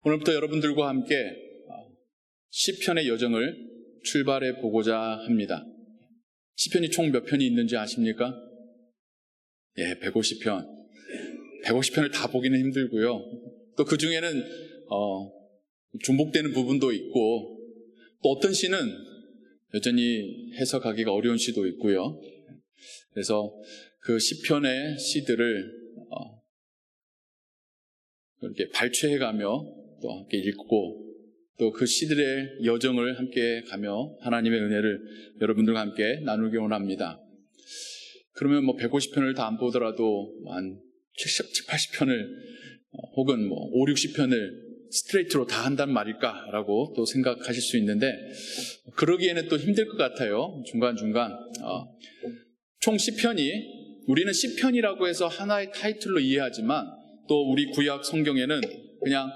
오늘부터 여러분들과 함께 시편의 여정을 출발해 보고자 합니다. 시편이 총 몇 편이 있는지 아십니까? 150편. 150편을 다 보기는 힘들고요. 또 그 중에는 중복되는 부분도 있고, 또 어떤 시는 여전히 해석하기가 어려운 시도 있고요. 그래서 그 시편의 시들을 이렇게 발췌해가며 또 함께 읽고, 또 그 시들의 여정을 함께 가며 하나님의 은혜를 여러분들과 함께 나누기 원합니다. 그러면 150편을 다 안 보더라도 한 70, 80편을 혹은 5, 60편을 스트레이트로 다 한단 말일까라고 또 생각하실 수 있는데, 그러기에는 또 힘들 것 같아요. 중간중간 총 10편이, 우리는 시편이라고 해서 하나의 타이틀로 이해하지만, 또 우리 구약 성경에는 그냥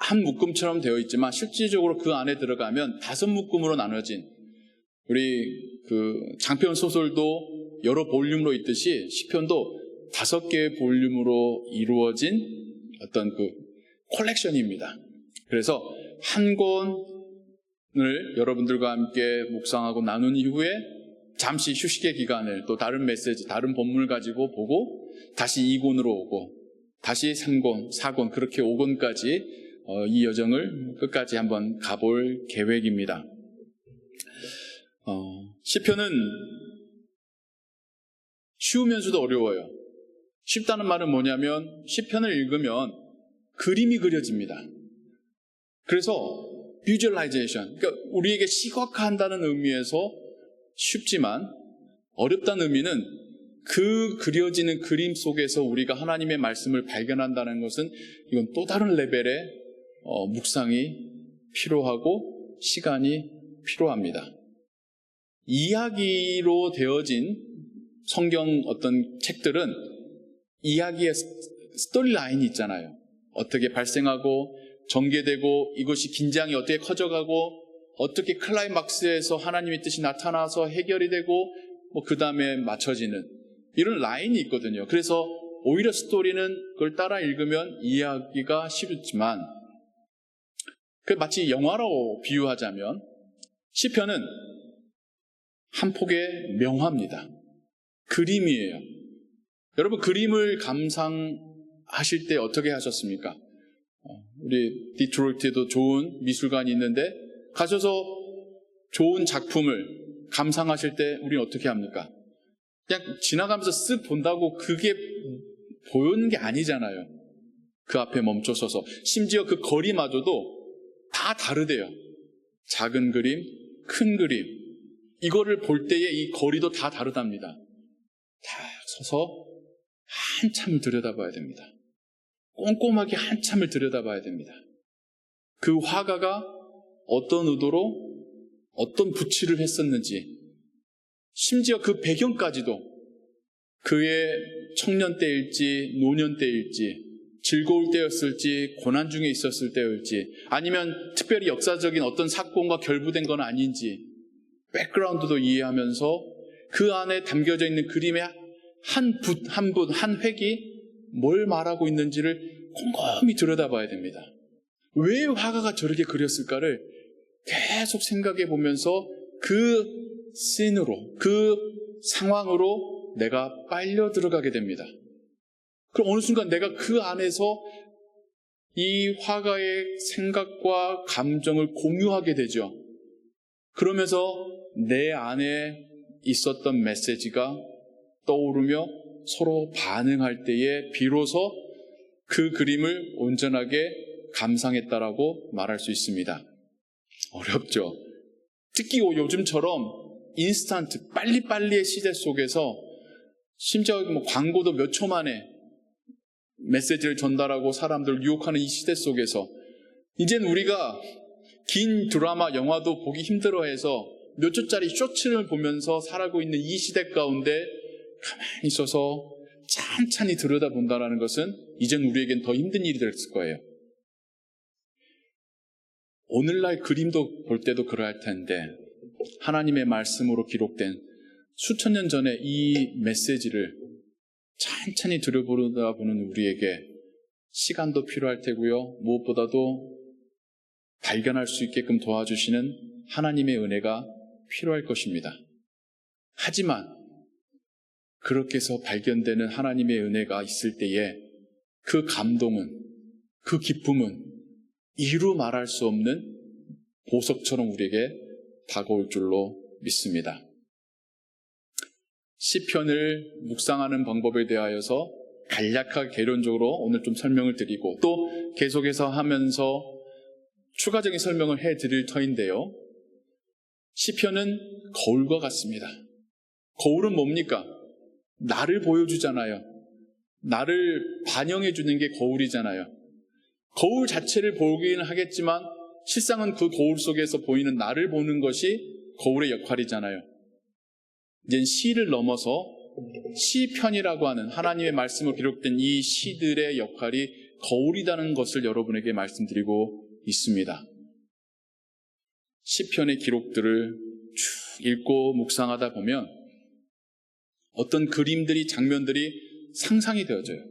한 묶음처럼 되어 있지만 실질적으로 그 안에 들어가면 5묶음으로 나눠진, 우리 그 장편 소설도 여러 볼륨으로 있듯이 시편도 5개의 볼륨으로 이루어진 어떤 그 콜렉션입니다. 그래서 한 권을 여러분들과 함께 묵상하고 나눈 이후에 잠시 휴식의 기간을, 또 다른 메시지, 다른 본문을 가지고 보고 다시 2권으로 오고 다시 3권, 4권, 그렇게 5권까지 이 여정을 끝까지 한번 가볼 계획입니다. 시편은 쉬우면서도 어려워요. 쉽다는 말은 뭐냐면 시편을 읽으면 그림이 그려집니다. 그래서 비주얼라이제이션, 그러니까 우리에게 시각화한다는 의미에서 쉽지만, 어렵다는 의미는 그 그려지는 그림 속에서 우리가 하나님의 말씀을 발견한다는 것은 이건 또 다른 레벨의 묵상이 필요하고 시간이 필요합니다. 이야기로 되어진 성경 어떤 책들은 이야기의 스토리 라인이 있잖아요. 어떻게 발생하고 전개되고, 이것이 긴장이 어떻게 커져가고, 어떻게 클라이막스에서 하나님의 뜻이 나타나서 해결이 되고, 그 다음에 맞춰지는 이런 라인이 있거든요. 그래서 오히려 스토리는 그걸 따라 읽으면 이해하기가 쉽지만, 그 마치 영화로 비유하자면 시편은 한 폭의 명화입니다. 그림이에요. 여러분, 그림을 감상하실 때 어떻게 하셨습니까? 우리 디트로이트에도 좋은 미술관이 있는데 가셔서 좋은 작품을 감상하실 때 우리는 어떻게 합니까? 그냥 지나가면서 쓱 본다고 그게 보이는 게 아니잖아요. 그 앞에 멈춰서서, 심지어 그 거리마저도 다 다르대요. 작은 그림, 큰 그림, 이거를 볼 때의 이 거리도 다 다르답니다. 다 서서 한참을 들여다봐야 됩니다. 꼼꼼하게 한참을 들여다봐야 됩니다. 그 화가가 어떤 의도로 어떤 붓칠을 했었는지, 심지어 그 배경까지도 그의 청년 때일지 노년 때일지, 즐거울 때였을지 고난 중에 있었을 때일지, 아니면 특별히 역사적인 어떤 사건과 결부된 건 아닌지, 백그라운드도 이해하면서 그 안에 담겨져 있는 그림의 한 붓, 한 붓, 한 획이 뭘 말하고 있는지를 꼼꼼히 들여다봐야 됩니다. 왜 화가가 저렇게 그렸을까를 계속 생각해 보면서 그 씬으로, 그 상황으로 내가 빨려 들어가게 됩니다. 그럼 어느 순간 내가 그 안에서 이 화가의 생각과 감정을 공유하게 되죠. 그러면서 내 안에 있었던 메시지가 떠오르며 서로 반응할 때에 비로소 그 그림을 온전하게 감상했다라고 말할 수 있습니다. 어렵죠. 특히 요즘처럼 인스턴트, 빨리빨리의 시대 속에서, 심지어 광고도 몇 초 만에 메시지를 전달하고 사람들을 유혹하는 이 시대 속에서, 이젠 우리가 긴 드라마, 영화도 보기 힘들어해서 몇 초짜리 쇼츠를 보면서 살아가고 있는 이 시대 가운데 가만히 있어서 찬찬히 들여다본다는 것은 이젠 우리에겐 더 힘든 일이 됐을 거예요. 오늘날 그림도 볼 때도 그러할 텐데, 하나님의 말씀으로 기록된 수천 년 전에 이 메시지를 찬찬히 들여다보는 우리에게 시간도 필요할 테고요. 무엇보다도 발견할 수 있게끔 도와주시는 하나님의 은혜가 필요할 것입니다. 하지만 그렇게 해서 발견되는 하나님의 은혜가 있을 때에 그 감동은, 그 기쁨은 이루 말할 수 없는 보석처럼 우리에게 다가올 줄로 믿습니다. 시편을 묵상하는 방법에 대하여서 간략하게 개론적으로 오늘 좀 설명을 드리고 또 계속해서 하면서 추가적인 설명을 해드릴 터인데요. 시편은 거울과 같습니다. 거울은 뭡니까? 나를 보여주잖아요. 나를 반영해 주는 게 거울이잖아요. 거울 자체를 보기는 하겠지만 실상은 그 거울 속에서 보이는 나를 보는 것이 거울의 역할이잖아요. 이제 시를 넘어서 시편이라고 하는 하나님의 말씀으로 기록된 이 시들의 역할이 거울이라는 것을 여러분에게 말씀드리고 있습니다. 시편의 기록들을 쭉 읽고 묵상하다 보면 어떤 그림들이, 장면들이 상상이 되어져요.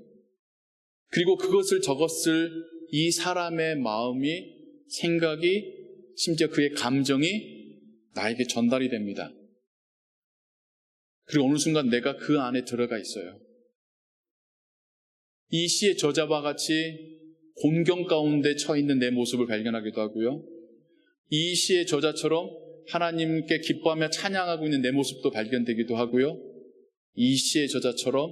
그리고 그것을 적었을 이 사람의 마음이, 생각이, 심지어 그의 감정이 나에게 전달이 됩니다. 그리고 어느 순간 내가 그 안에 들어가 있어요. 이 시의 저자와 같이 곤경 가운데 처해 있는 내 모습을 발견하기도 하고요. 이 시의 저자처럼 하나님께 기뻐하며 찬양하고 있는 내 모습도 발견되기도 하고요. 이 시의 저자처럼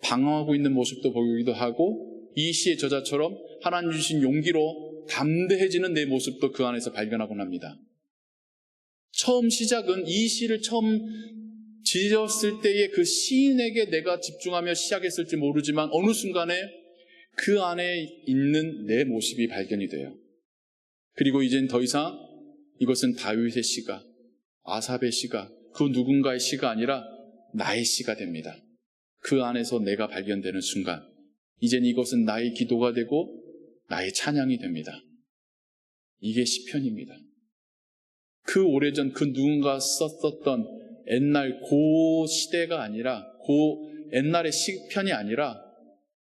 방황하고 있는 모습도 보이기도 하고, 이 시의 저자처럼 하나님 주신 용기로 담대해지는 내 모습도 그 안에서 발견하곤 합니다. 처음 시작은 이 시를 처음 지었을 때의 그 시인에게 내가 집중하며 시작했을지 모르지만 어느 순간에 그 안에 있는 내 모습이 발견이 돼요. 그리고 이젠 더 이상 이것은 다윗의 시가, 아삽의 시가, 그 누군가의 시가 아니라 나의 시가 됩니다. 그 안에서 내가 발견되는 순간 이젠 이것은 나의 기도가 되고 나의 찬양이 됩니다. 이게 시편입니다. 그 오래전 그 누군가 썼었던 옛날 고 시대가 아니라, 고 옛날의 시편이 아니라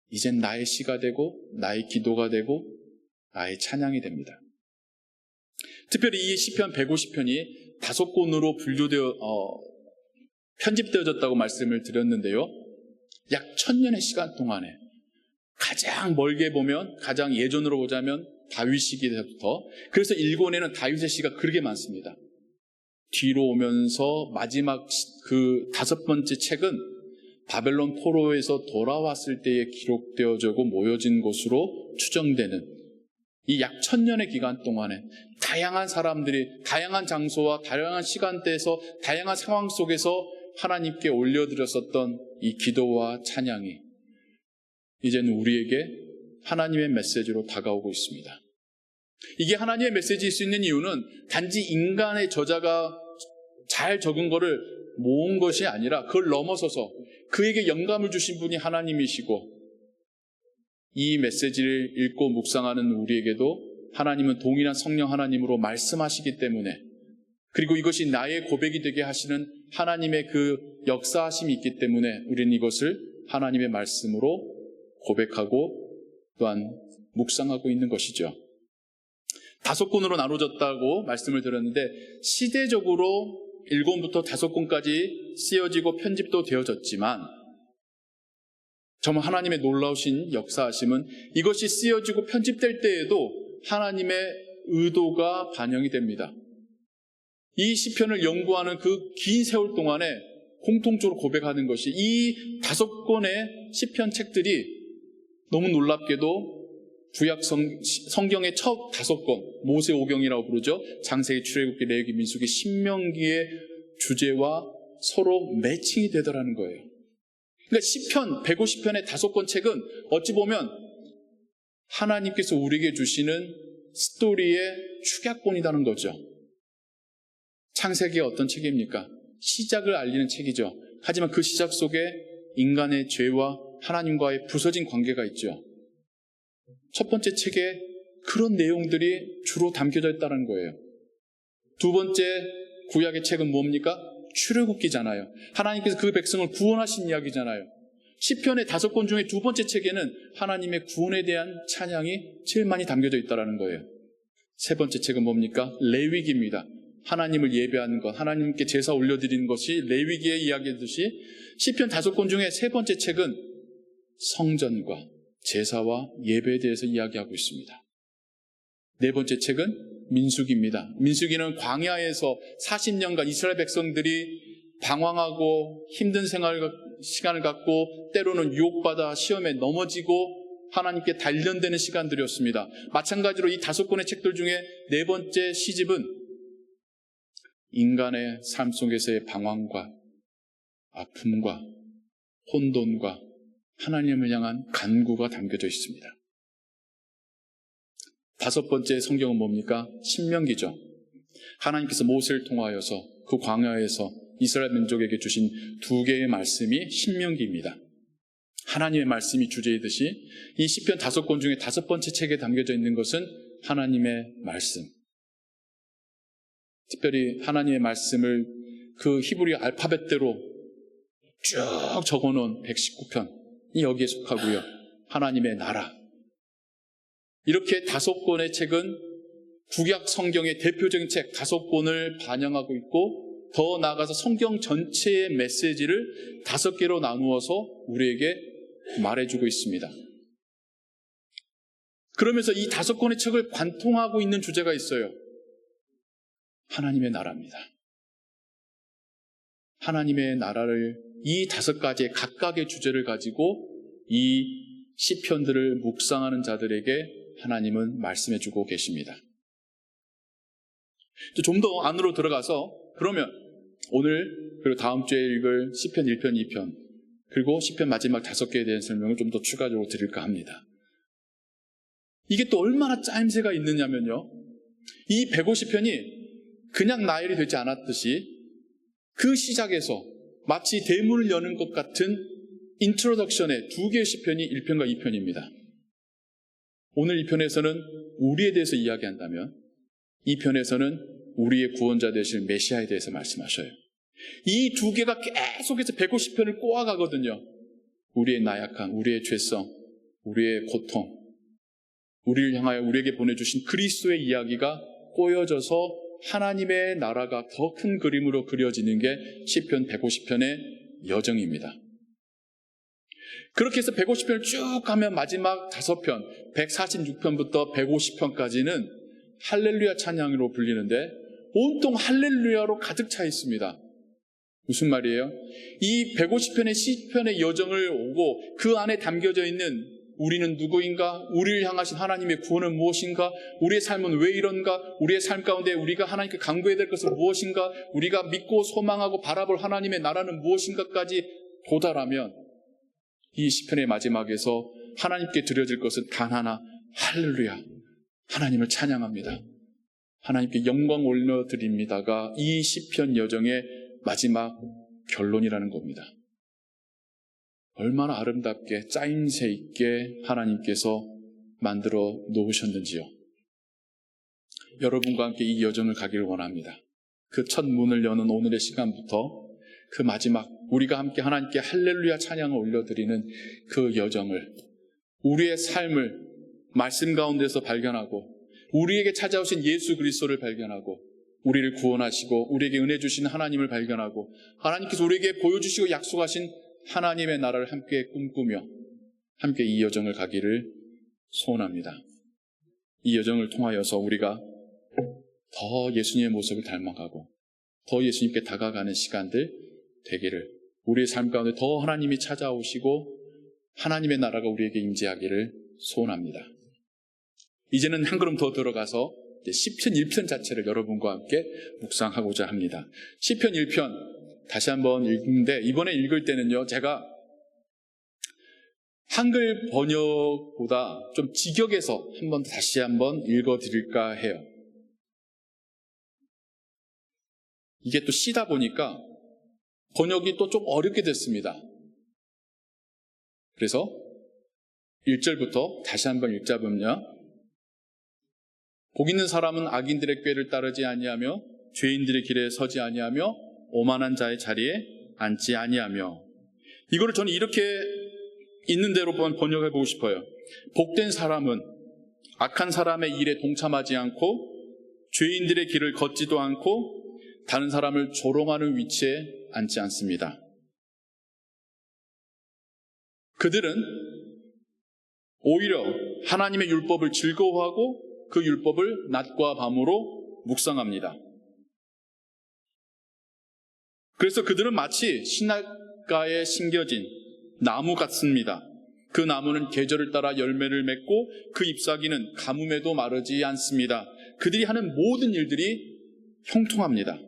이젠 나의 시가 되고 나의 기도가 되고 나의 찬양이 됩니다. 특별히 이 시편 150편이 5권으로 분류되어 편집되어졌다고 말씀을 드렸는데요. 약 1000년의 시간 동안에 가장 멀게 보면, 가장 예전으로 보자면 다윗 시기부터, 그래서 1권에는 다윗의 시가 그렇게 많습니다. 뒤로 오면서 마지막 그 5번째 책은 바벨론 포로에서 돌아왔을 때에 기록되어지고 모여진 것으로 추정되는 이 약 1000년의 기간 동안에 다양한 사람들이 다양한 장소와 다양한 시간대에서 다양한 상황 속에서 하나님께 올려드렸었던 이 기도와 찬양이 이제는 우리에게 하나님의 메시지로 다가오고 있습니다. 이게 하나님의 메시지일 수 있는 이유는 단지 인간의 저자가 잘 적은 거를 모은 것이 아니라 그걸 넘어서서 그에게 영감을 주신 분이 하나님이시고, 이 메시지를 읽고 묵상하는 우리에게도 하나님은 동일한 성령 하나님으로 말씀하시기 때문에, 그리고 이것이 나의 고백이 되게 하시는 하나님의 그 역사하심이 있기 때문에 우리는 이것을 하나님의 말씀으로 고백하고 또한 묵상하고 있는 것이죠. 5권으로 나눠졌다고 말씀을 드렸는데, 시대적으로 1권부터 5권까지 쓰여지고 편집도 되어졌지만, 정말 하나님의 놀라우신 역사하심은 이것이 쓰여지고 편집될 때에도 하나님의 의도가 반영이 됩니다. 이 시편을 연구하는 그 긴 세월 동안에 공통적으로 고백하는 것이, 이 5권의 시편 책들이 너무 놀랍게도 구약 성경의 첫 5권, 모세오경이라고 부르죠. 창세기, 출애굽기, 레위기, 민수기, 신명기의 주제와 서로 매칭이 되더라는 거예요. 그러니까 시편 150편의 5권 책은 어찌 보면 하나님께서 우리에게 주시는 스토리의 축약본이라는 거죠. 창세기가 어떤 책입니까? 시작을 알리는 책이죠. 하지만 그 시작 속에 인간의 죄와 하나님과의 부서진 관계가 있죠. 첫 번째 책에 그런 내용들이 주로 담겨져 있다는 거예요. 두 번째 구약의 책은 뭡니까? 출애굽기잖아요. 하나님께서 그 백성을 구원하신 이야기잖아요. 시편의 5권 중에 두 번째 책에는 하나님의 구원에 대한 찬양이 제일 많이 담겨져 있다는 거예요. 세 번째 책은 뭡니까? 레위기입니다. 하나님을 예배하는 것, 하나님께 제사 올려드리는 것이 레위기의 이야기듯이 시편 5권 중에 세 번째 책은 성전과 제사와 예배에 대해서 이야기하고 있습니다. 네 번째 책은 민수기입니다. 민수기는 광야에서 40년간 이스라엘 백성들이 방황하고 힘든 시간을 갖고 때로는 유혹받아 시험에 넘어지고 하나님께 단련되는 시간들이었습니다. 마찬가지로 이 5권의 책들 중에 네 번째 시집은 인간의 삶 속에서의 방황과 아픔과 혼돈과 하나님을 향한 간구가 담겨져 있습니다. 5번째 성경은 뭡니까? 신명기죠. 하나님께서 모세를 통하여서 그 광야에서 이스라엘 민족에게 주신 2개의 말씀이 신명기입니다. 하나님의 말씀이 주제이듯이 이 시편 5권 중에 5번째 책에 담겨져 있는 것은 하나님의 말씀. 특별히 하나님의 말씀을 그 히브리 알파벳대로 쭉 적어놓은 119편이 여기에 속하고요. 하나님의 나라. 이렇게 5권의 책은 구약 성경의 대표적인 책 5권을 반영하고 있고 더 나아가서 성경 전체의 메시지를 5개로 나누어서 우리에게 말해주고 있습니다. 그러면서 이 5권의 책을 관통하고 있는 주제가 있어요. 하나님의 나라입니다. 하나님의 나라를 이 5가지의 각각의 주제를 가지고 이 시편들을 묵상하는 자들에게 하나님은 말씀해주고 계십니다. 좀 더 안으로 들어가서 그러면 오늘 그리고 다음 주에 읽을 시편 1편, 2편 그리고 시편 마지막 5개에 대한 설명을 좀 더 추가적으로 드릴까 합니다. 이게 또 얼마나 짜임새가 있느냐면요. 이 150편이 그냥 나열이 되지 않았듯이 그 시작에서 마치 대문을 여는 것 같은 인트로덕션의 2개의 시편이 1편과 2편입니다. 오늘 이 편에서는 우리에 대해서 이야기한다면 이 편에서는 우리의 구원자 되실 메시아에 대해서 말씀하셔요. 이 2개가 계속해서 150편을 꼬아가거든요. 우리의 나약함, 우리의 죄성, 우리의 고통, 우리를 향하여 우리에게 보내주신 그리스도의 이야기가 꼬여져서 하나님의 나라가 더 큰 그림으로 그려지는 게 시편 150편의 여정입니다. 그렇게 해서 150편을 쭉 가면 마지막 5편, 146편부터 150편까지는 할렐루야 찬양으로 불리는데 온통 할렐루야로 가득 차 있습니다. 무슨 말이에요? 이 150편의 시편의 여정을 오고 그 안에 담겨져 있는 우리는 누구인가? 우리를 향하신 하나님의 구원은 무엇인가? 우리의 삶은 왜 이런가? 우리의 삶 가운데 우리가 하나님께 간구해야 될 것은 무엇인가? 우리가 믿고 소망하고 바라볼 하나님의 나라는 무엇인가까지 도달하면 이 시편의 마지막에서 하나님께 드려질 것은 단 하나, 할렐루야. 하나님을 찬양합니다. 하나님께 영광 올려드립니다가 이 시편 여정의 마지막 결론이라는 겁니다. 얼마나 아름답게 짜임새 있게 하나님께서 만들어 놓으셨는지요. 여러분과 함께 이 여정을 가기를 원합니다. 그 첫 문을 여는 오늘의 시간부터 그 마지막 우리가 함께 하나님께 할렐루야 찬양을 올려드리는 그 여정을 우리의 삶을 말씀 가운데서 발견하고 우리에게 찾아오신 예수 그리스도를 발견하고 우리를 구원하시고 우리에게 은혜 주신 하나님을 발견하고 하나님께서 우리에게 보여주시고 약속하신 하나님의 나라를 함께 꿈꾸며 함께 이 여정을 가기를 소원합니다. 이 여정을 통하여서 우리가 더 예수님의 모습을 닮아가고 더 예수님께 다가가는 시간들 되기를 우리의 삶 가운데 더 하나님이 찾아오시고 하나님의 나라가 우리에게 임재하기를 소원합니다. 이제는 한 걸음 더 들어가서 시편 1편 자체를 여러분과 함께 묵상하고자 합니다. 시편 1편 다시 한번 읽는데 이번에 읽을 때는요 제가 한글 번역보다 좀 직역해서 다시 한번 읽어드릴까 해요. 이게 또 시다 보니까 번역이 또 좀 어렵게 됐습니다. 그래서 1절부터 다시 한번 읽자 보면요. 복 있는 사람은 악인들의 꾀를 따르지 아니하며 죄인들의 길에 서지 아니하며 오만한 자의 자리에 앉지 아니하며 이거를 저는 이렇게 있는 대로 번역해 보고 싶어요. 복된 사람은 악한 사람의 일에 동참하지 않고 죄인들의 길을 걷지도 않고 다른 사람을 조롱하는 위치에 앉지 않습니다. 그들은 오히려 하나님의 율법을 즐거워하고 그 율법을 낮과 밤으로 묵상합니다. 그래서 그들은 마치 시냇가에 심겨진 나무 같습니다. 그 나무는 계절을 따라 열매를 맺고 그 잎사귀는 가뭄에도 마르지 않습니다. 그들이 하는 모든 일들이 형통합니다.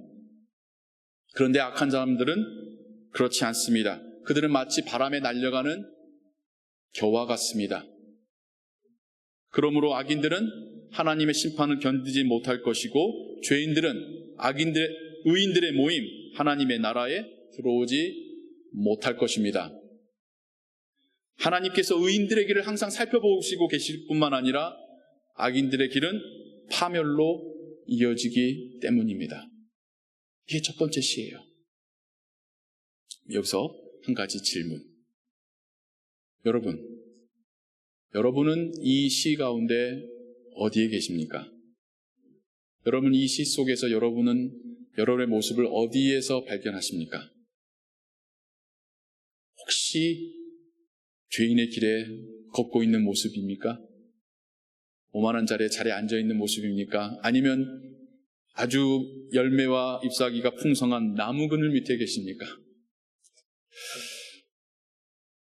그런데 악한 사람들은 그렇지 않습니다. 그들은 마치 바람에 날려가는 겨와 같습니다. 그러므로 악인들은 하나님의 심판을 견디지 못할 것이고 죄인들은 의인들의 모임 하나님의 나라에 들어오지 못할 것입니다. 하나님께서 의인들의 길을 항상 살펴보시고 계실 뿐만 아니라 악인들의 길은 파멸로 이어지기 때문입니다. 이게 첫 번째 시예요. 여기서 한 가지 질문. 여러분은 이 시 가운데 어디에 계십니까? 여러분 이 시 속에서 여러분은 여러분의 모습을 어디에서 발견하십니까? 혹시 죄인의 길에 걷고 있는 모습입니까? 오만한 자리에 앉아있는 모습입니까? 아니면 아주 열매와 잎사귀가 풍성한 나무 그늘 밑에 계십니까?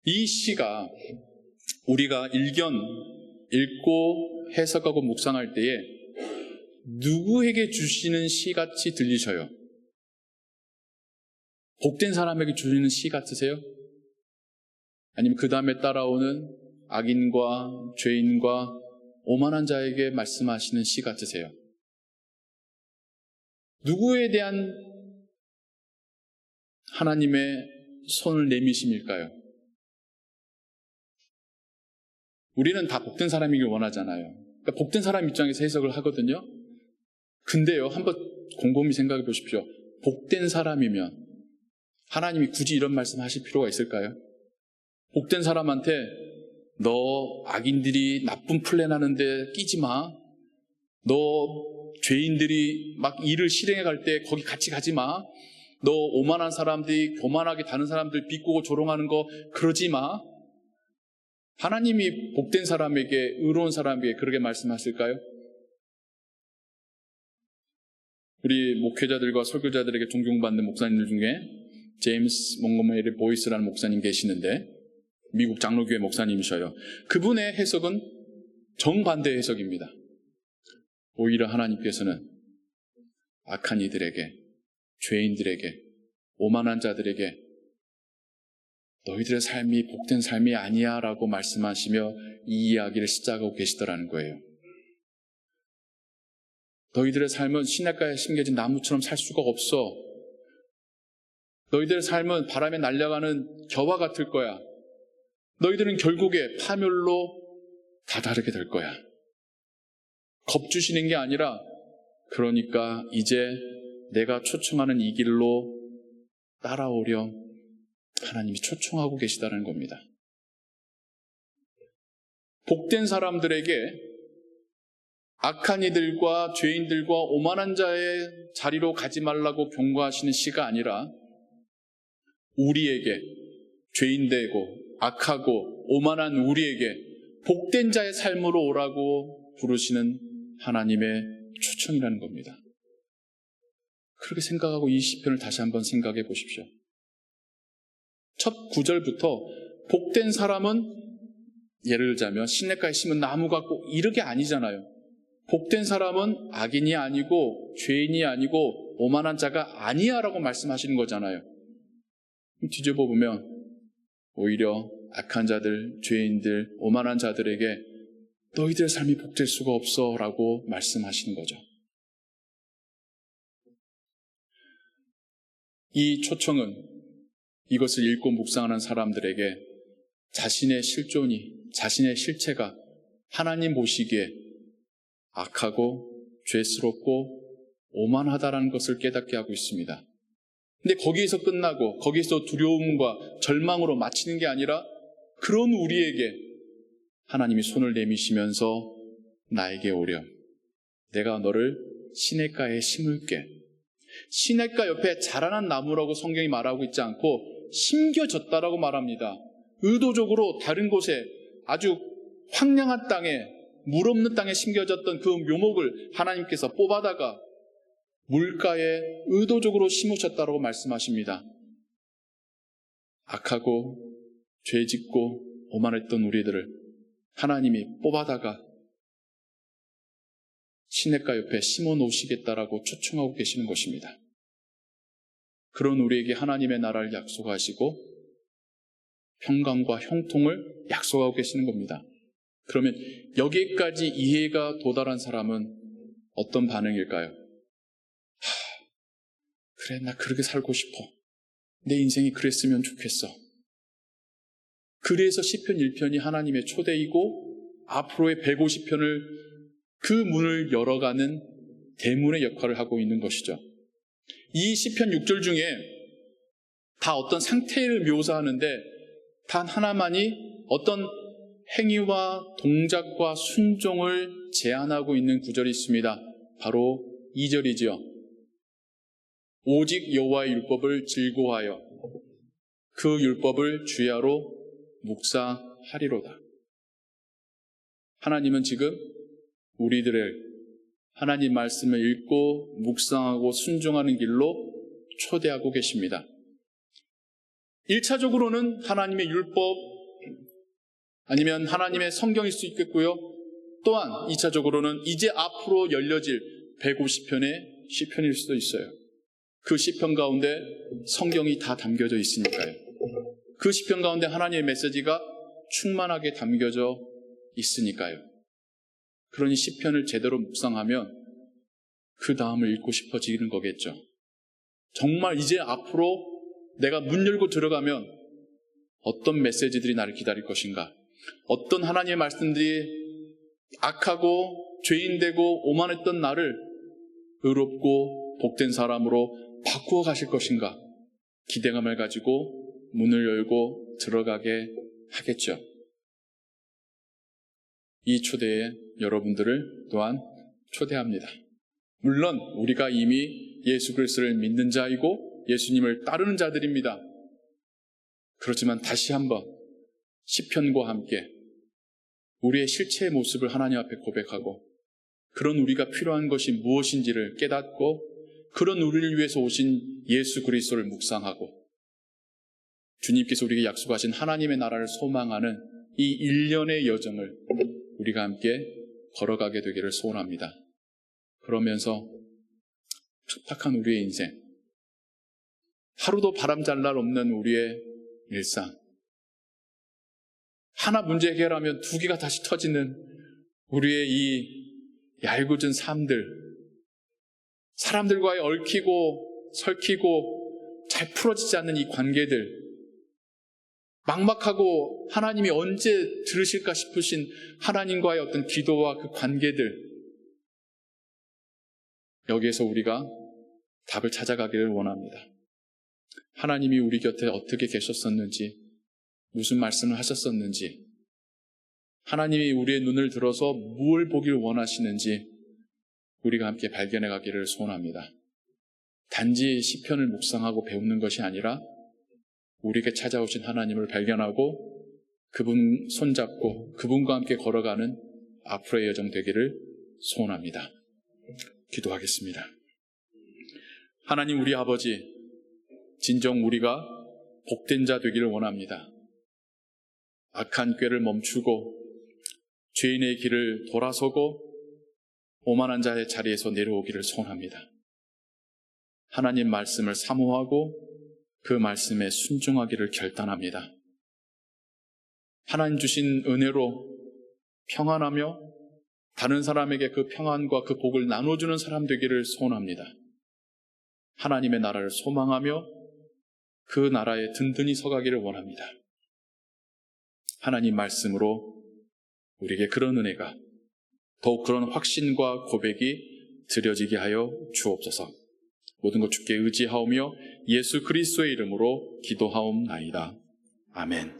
이 시가 우리가 읽고 해석하고 묵상할 때에 누구에게 주시는 시같이 들리셔요? 복된 사람에게 주시는 시 같으세요? 아니면 그 다음에 따라오는 악인과 죄인과 오만한 자에게 말씀하시는 시 같으세요? 누구에 대한 하나님의 손을 내미심일까요? 우리는 다 복된 사람이길 원하잖아요. 그러니까 복된 사람 입장에서 해석을 하거든요. 근데요, 한번 곰곰이 생각해 보십시오. 복된 사람이면 하나님이 굳이 이런 말씀 하실 필요가 있을까요? 복된 사람한테 너 악인들이 나쁜 플랜 하는데 끼지 마. 너 죄인들이 막 일을 실행해 갈 때 거기 같이 가지 마. 너 오만한 사람들이 교만하게 다른 사람들 비꼬고 조롱하는 거 그러지 마. 하나님이 복된 사람에게, 의로운 사람에게 그렇게 말씀하실까요? 우리 목회자들과 설교자들에게 존경받는 목사님들 중에 제임스 몽고메리 보이스라는 목사님 계시는데 미국 장로교회 목사님이셔요. 그분의 해석은 정반대 해석입니다. 오히려 하나님께서는 악한 이들에게, 죄인들에게, 오만한 자들에게 너희들의 삶이 복된 삶이 아니야 라고 말씀하시며 이 이야기를 시작하고 계시더라는 거예요. 너희들의 삶은 시냇가에 심겨진 나무처럼 살 수가 없어. 너희들의 삶은 바람에 날아가는 겨와 같을 거야. 너희들은 결국에 파멸로 다다르게 될 거야. 겁주시는 게 아니라 그러니까 이제 내가 초청하는 이 길로 따라오려 하나님이 초청하고 계시다는 겁니다. 복된 사람들에게 악한 이들과 죄인들과 오만한 자의 자리로 가지 말라고 경고하시는 시가 아니라 우리에게, 죄인되고 악하고 오만한 우리에게 복된 자의 삶으로 오라고 부르시는 하나님의 초청이라는 겁니다. 그렇게 생각하고 이 시편을 다시 한번 생각해 보십시오. 첫 구절부터 복된 사람은 예를 들자면 시냇가에 심은 나무 같고 이렇게 아니잖아요. 복된 사람은 악인이 아니고 죄인이 아니고 오만한 자가 아니야 라고 말씀하시는 거잖아요. 뒤집어 보면 오히려 악한 자들, 죄인들, 오만한 자들에게 너희들의 삶이 복될 수가 없어 라고 말씀하시는 거죠. 이 초청은 이것을 읽고 묵상하는 사람들에게 자신의 실존이, 자신의 실체가 하나님 보시기에 악하고 죄스럽고 오만하다라는 것을 깨닫게 하고 있습니다. 근데 거기에서 끝나고 거기에서 두려움과 절망으로 마치는 게 아니라 그런 우리에게 하나님이 손을 내미시면서 나에게 오렴. 내가 너를 시냇가에 심을게. 시냇가 옆에 자라난 나무라고 성경이 말하고 있지 않고 심겨졌다라고 말합니다. 의도적으로 다른 곳에 아주 황량한 땅에, 물 없는 땅에 심겨졌던 그 묘목을 하나님께서 뽑아다가 물가에 의도적으로 심으셨다고 말씀하십니다. 악하고 죄짓고 오만했던 우리들을 하나님이 뽑아다가 시냇가 옆에 심어 놓으시겠다라고 초청하고 계시는 것입니다. 그런 우리에게 하나님의 나라를 약속하시고 평강과 형통을 약속하고 계시는 겁니다. 그러면 여기까지 이해가 도달한 사람은 어떤 반응일까요? 그래, 나 그렇게 살고 싶어. 내 인생이 그랬으면 좋겠어. 그래서 시편 1편이 하나님의 초대이고 앞으로의 150편을 그 문을 열어가는 대문의 역할을 하고 있는 것이죠. 이 시편 6절 중에 다 어떤 상태를 묘사하는데 단 하나만이 어떤 행위와 동작과 순종을 제안하고 있는 구절이 있습니다. 바로 2절이지요. 오직 여호와의 율법을 즐거워하여 그 율법을 주야로 묵상하리로다. 하나님은 지금 우리들을 하나님 말씀을 읽고 묵상하고 순종하는 길로 초대하고 계십니다. 1차적으로는 하나님의 율법 아니면 하나님의 성경일 수 있겠고요. 또한 2차적으로는 이제 앞으로 열려질 150편의 시편일 수도 있어요. 그 시편 가운데 성경이 다 담겨져 있으니까요. 그 시편 가운데 하나님의 메시지가 충만하게 담겨져 있으니까요. 그러니 시편을 제대로 묵상하면 그 다음을 읽고 싶어지는 거겠죠. 정말 이제 앞으로 내가 문 열고 들어가면 어떤 메시지들이 나를 기다릴 것인가? 어떤 하나님의 말씀들이 악하고 죄인되고 오만했던 나를 의롭고 복된 사람으로 바꾸어 가실 것인가? 기대감을 가지고 문을 열고 들어가게 하겠죠. 이 초대에 여러분들을 또한 초대합니다. 물론 우리가 이미 예수 그리스도를 믿는 자이고 예수님을 따르는 자들입니다. 그렇지만 다시 한번 시편과 함께 우리의 실체의 모습을 하나님 앞에 고백하고 그런 우리가 필요한 것이 무엇인지를 깨닫고 그런 우리를 위해서 오신 예수 그리스도를 묵상하고 주님께서 우리에게 약속하신 하나님의 나라를 소망하는 이 일련의 여정을 우리가 함께 걸어가게 되기를 소원합니다. 그러면서 촉박한 우리의 인생, 하루도 바람잘 날 없는 우리의 일상, 하나 문제 해결하면 두 개가 다시 터지는 우리의 이 얄궂은 삶들, 사람들과의 얽히고 설키고 잘 풀어지지 않는 이 관계들, 막막하고 하나님이 언제 들으실까 싶으신 하나님과의 어떤 기도와 그 관계들, 여기에서 우리가 답을 찾아가기를 원합니다. 하나님이 우리 곁에 어떻게 계셨었는지, 무슨 말씀을 하셨었는지, 하나님이 우리의 눈을 들어서 무엇을 보길 원하시는지 우리가 함께 발견해 가기를 소원합니다. 단지 시편을 묵상하고 배우는 것이 아니라 우리에게 찾아오신 하나님을 발견하고 그분 손잡고 그분과 함께 걸어가는 앞으로의 여정 되기를 소원합니다. 기도하겠습니다. 하나님 우리 아버지, 진정 우리가 복된 자 되기를 원합니다. 악한 꾀를 멈추고 죄인의 길을 돌아서고 오만한 자의 자리에서 내려오기를 소원합니다. 하나님 말씀을 사모하고 그 말씀에 순종하기를 결단합니다. 하나님 주신 은혜로 평안하며 다른 사람에게 그 평안과 그 복을 나눠주는 사람 되기를 소원합니다. 하나님의 나라를 소망하며 그 나라에 든든히 서가기를 원합니다. 하나님 말씀으로 우리에게 그런 은혜가 더욱 그런 확신과 고백이 드려지게 하여 주옵소서. 모든 것 주께 의지하오며 예수 그리스도의 이름으로 기도하옵나이다. 아멘.